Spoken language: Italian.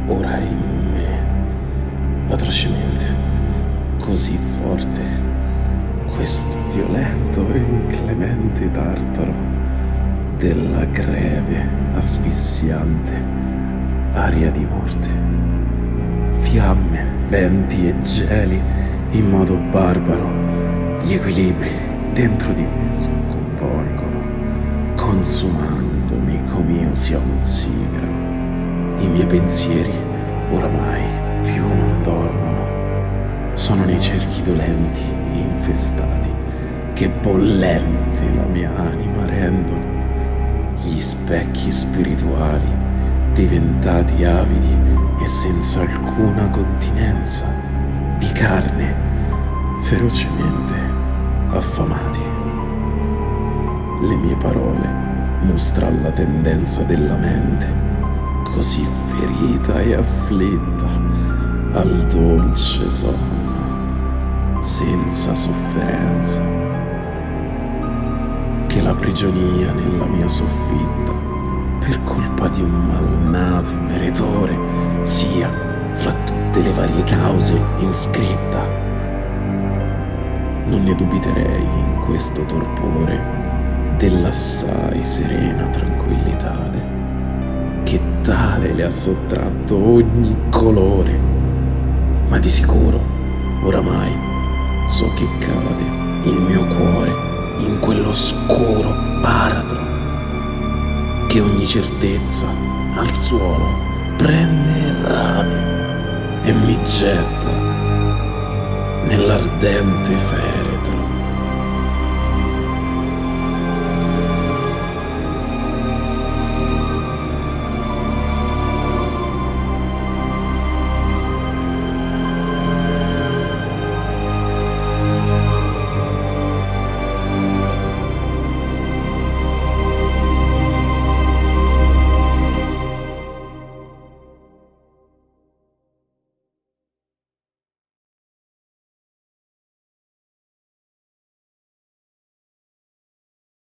ora è in me, atrocemente, così forte, questo violento e inclemente tartaro della greve, asfissiante aria di morte. Fiamme, venti e geli in modo barbaro, gli equilibri dentro di me sconvolgono, consumandomi com'io sia un sigaro. I miei pensieri oramai più non dormono, sono nei cerchi dolenti e infestati che bollente la mia anima rendono, gli specchi spirituali diventati avidi e senza alcuna continenza di carne, ferocemente affamati. Le mie parole mostrano la tendenza della mente, così ferita e afflitta, al dolce sonno, senza sofferenza, che la prigionia nella mia soffitta, per colpa di un malnato meretore, sia, fra tutte le varie cause, inscritta. Non ne dubiterei in questo torpore dell'assai serena tranquillitade, che tale le ha sottratto ogni colore, ma di sicuro oramai so che cade il mio cuore in quell'oscuro baratro, che ogni certezza al suolo prende e rade e mi getta nell'ardente fede